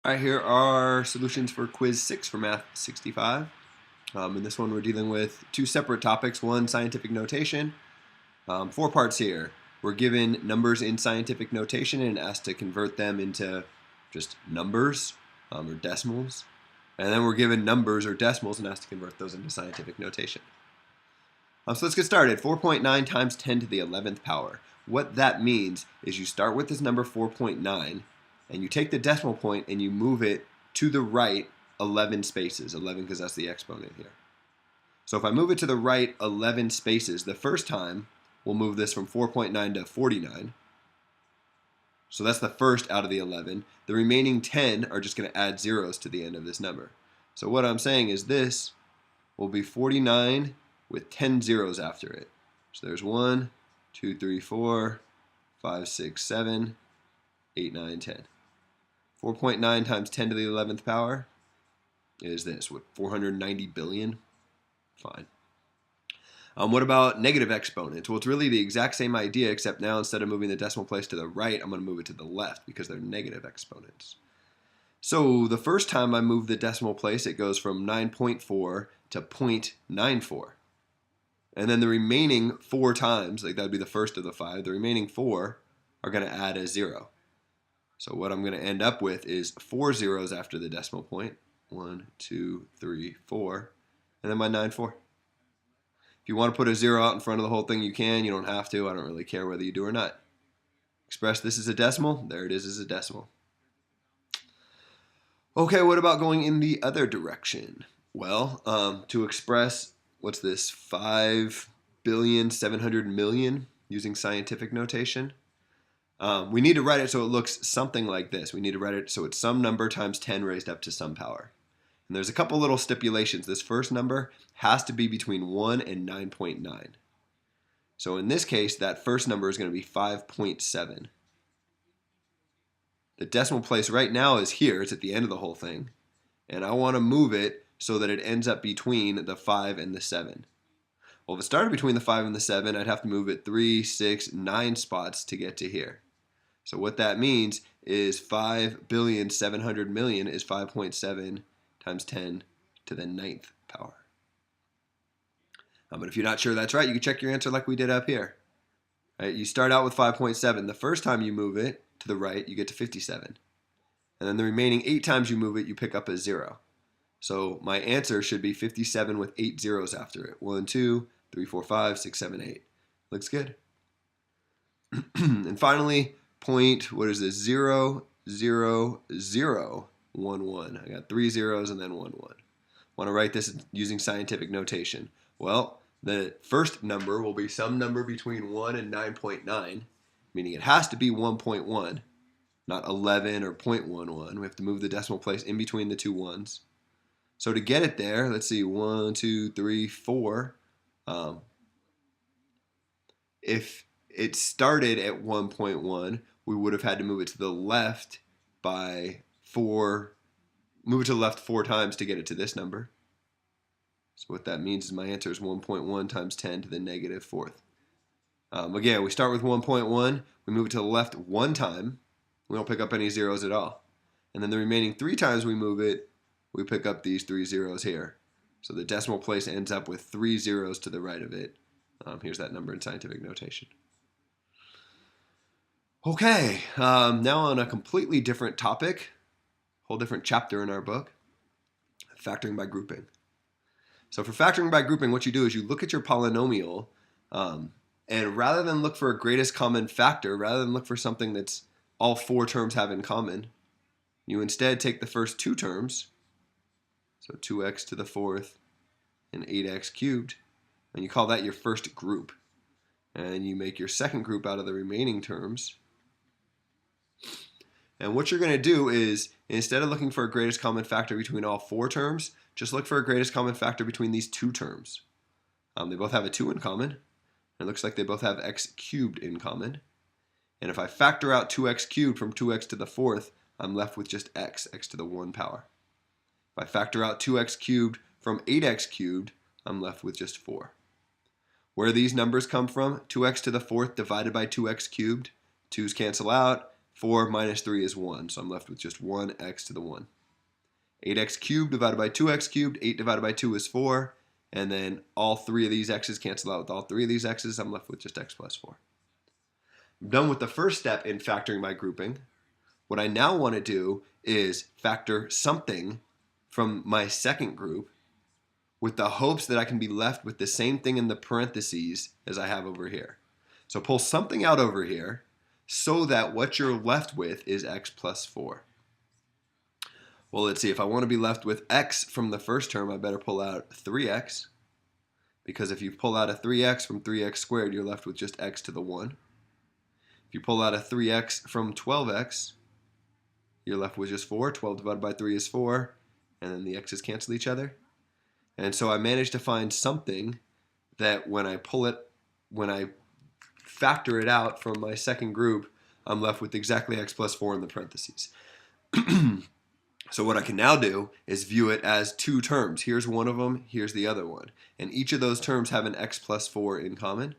All right, here are solutions for quiz 6 for Math 65. In this one, we're dealing with two separate topics. One, scientific notation. 4 parts here. We're given numbers in scientific notation and asked to convert them into just numbers or decimals. And then we're given numbers or decimals and asked to convert those into scientific notation. So let's get started. 4.9 times 10 to the 11th power. What that means is you start with this number 4.9 and you take the decimal point and you move it to the right 11 spaces. 11 because that's the exponent here. So if I move it to the right 11 spaces, the first time we'll move this from 4.9 to 49. So that's the first out of the 11. The remaining 10 are just going to add zeros to the end of this number. So what I'm saying is this will be 49 with 10 zeros after it. So there's 1, 2, 3, 4, 5, 6, 7, 8, 9, 10. 4.9 times 10 to the 11th power is this, what, 490 billion? Fine. What about negative exponents? Well, it's really the exact same idea, except now instead of moving the decimal place to the right, I'm going to move it to the left because they're negative exponents. So the first time I move the decimal place, it goes from 9.4 to 0.94. And then the remaining 4 times, like that would be the first of the 5, the remaining 4 are going to add a 0. So what I'm going to end up with is 4 zeros after the decimal point. 1, 2, 3, 4. And then my 9.4. If you want to put a 0 out in front of the whole thing, you can. You don't have to. I don't really care whether you do or not. Express this as a decimal. There it is as a decimal. Okay, what about going in the other direction? Well, to express, what's this, 5,700,000,000 using scientific notation, we need to write it so it looks something like this. We need to write it so it's some number times 10 raised up to some power. And there's a couple little stipulations. This first number has to be between 1 and 9.9. So in this case, that first number is going to be 5.7. The decimal place right now is here. It's at the end of the whole thing. And I want to move it so that it ends up between the 5 and the 7. Well, if it started between the 5 and the 7, I'd have to move it 3, 6, 9 spots to get to here. So what that means is 5,700,000,000 is 5.7 times 10 to the 9th power. But if you're not sure that's right, you can check your answer like we did up here. Right, you start out with 5.7. The first time you move it to the right, you get to 57. And then the remaining 8 times you move it, you pick up a 0. So my answer should be 57 with 8 zeros after it. 1, 2, 3, 4, 5, 6, 7, 8. Looks good. And finally, point, what is this? 0, 0, 0, 1, 1. I got 3 zeros and then 1, 1. Want to write this using scientific notation? Well, the first number will be some number between 1 and 9.9, meaning it has to be 1.1, not 11 or 0.11. We have to move the decimal place in between the two ones. So to get it there, let's see, 1, 2, 3, 4. If it started at 1.1, we would have had to move it to the left by 4, move it to the left 4 times to get it to this number. So what that means is my answer is 1.1 times 10 to the negative 4th. Again, we start with 1.1, we move it to the left 1 time, we don't pick up any zeros at all. And then the remaining 3 times we move it, we pick up these 3 zeros here. So the decimal place ends up with 3 zeros to the right of it. Here's that number in scientific notation. Okay, now on a completely different topic, whole different chapter in our book, factoring by grouping. So for factoring by grouping, what you do is you look at your polynomial, and rather than look for a greatest common factor, rather than look for something that's all 4 terms have in common, you instead take the first 2 terms, so 2x to the 4th and 8x cubed, and you call that your first group. And you make your second group out of the remaining terms. And what you're going to do is, instead of looking for a greatest common factor between all 4 terms, just look for a greatest common factor between these 2 terms. They both have a 2 in common. It looks like they both have x cubed in common. And if I factor out 2x cubed from 2x to the 4th, I'm left with just x to the 1 power. If I factor out 2x cubed from 8x cubed, I'm left with just 4. Where these numbers come from, 2x to the 4th divided by 2x cubed, 2's cancel out, 4 minus 3 is 1, so I'm left with just 1x to the 1. 8x cubed divided by 2x cubed, 8 divided by 2 is 4, and then all three of these x's cancel out with all three of these x's. I'm left with just x plus 4. I'm done with the first step in factoring my grouping. What I now want to do is factor something from my second group with the hopes that I can be left with the same thing in the parentheses as I have over here. So pull something out over here so that what you're left with is x plus 4. Well, let's see. If I want to be left with x from the first term, I better pull out 3x. Because if you pull out a 3x from 3x squared, you're left with just x to the 1. If you pull out a 3x from 12x, you're left with just 4. 12 divided by 3 is 4. And then the x's cancel each other. And so I managed to find something that when I factor it out from my second group, I'm left with exactly x plus 4 in the parentheses. So what I can now do is view it as two terms. Here's one of them, here's the other one. And each of those terms have an x plus 4 in common.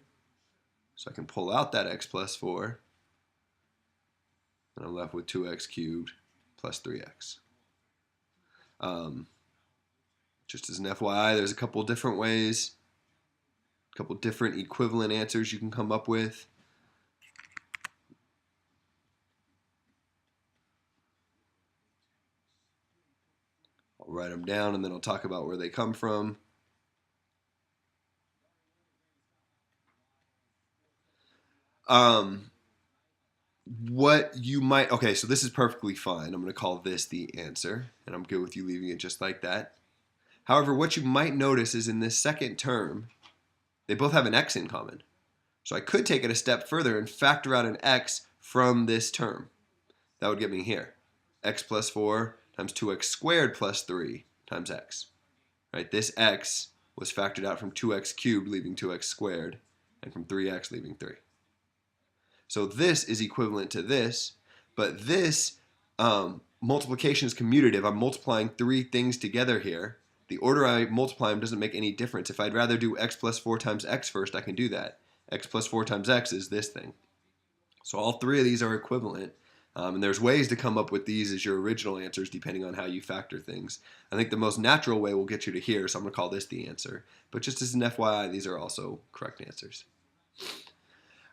So I can pull out that x plus 4, and I'm left with 2x cubed plus 3x. Just as an FYI, there's a couple different ways, a couple different equivalent answers you can come up with. I'll write them down and then I'll talk about where they come from. What you might, okay, so this is perfectly fine. I'm going to call this the answer, and I'm good with you leaving it just like that. However, what you might notice is in this second term, they both have an x in common. So I could take it a step further and factor out an x from this term. That would get me here. X plus 4 times 2x squared plus 3 times x. Right? This x was factored out from 2x cubed, leaving 2x squared, and from 3x, leaving 3. So this is equivalent to this, but this multiplication is commutative. I'm multiplying three things together here. The order I multiply them doesn't make any difference. If I'd rather do x plus 4 times x first, I can do that. X plus 4 times x is this thing. So all three of these are equivalent. And there's ways to come up with these as your original answers depending on how you factor things. I think the most natural way will get you to here, so I'm going to call this the answer. But just as an FYI, these are also correct answers.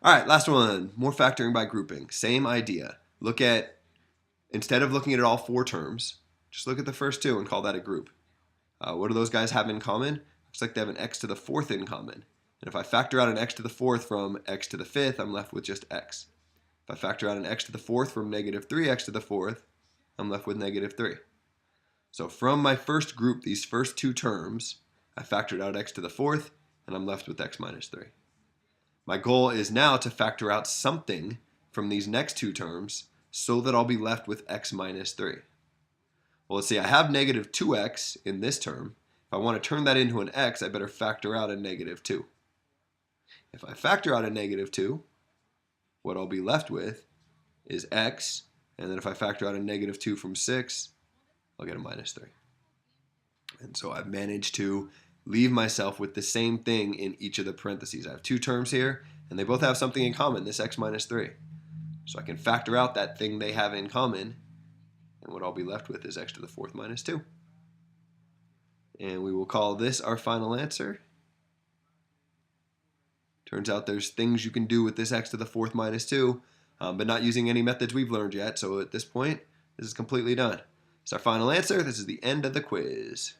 All right, last one. More factoring by grouping. Same idea. Instead of looking at all four terms, just look at the first two and call that a group. What do those guys have in common? Looks like they have an x to the fourth in common. And if I factor out an x to the fourth from x to the fifth, I'm left with just x. If I factor out an x to the fourth from negative 3x to the fourth, I'm left with negative 3. So from my first group, these first two terms, I factored out x to the fourth, and I'm left with x minus 3. My goal is now to factor out something from these next two terms so that I'll be left with x minus 3. Well, let's see, I have negative 2x in this term. If I want to turn that into an x, I better factor out a negative 2. If I factor out a negative 2, what I'll be left with is x, and then if I factor out a negative 2 from 6, I'll get a minus 3. And so I've managed to leave myself with the same thing in each of the parentheses. I have two terms here, and they both have something in common, this x minus 3. So I can factor out that thing they have in common, and what I'll be left with is x to the fourth minus 2. And we will call this our final answer. Turns out there's things you can do with this x to the fourth minus 2, but not using any methods we've learned yet, so at this point, this is completely done. It's our final answer. This is the end of the quiz.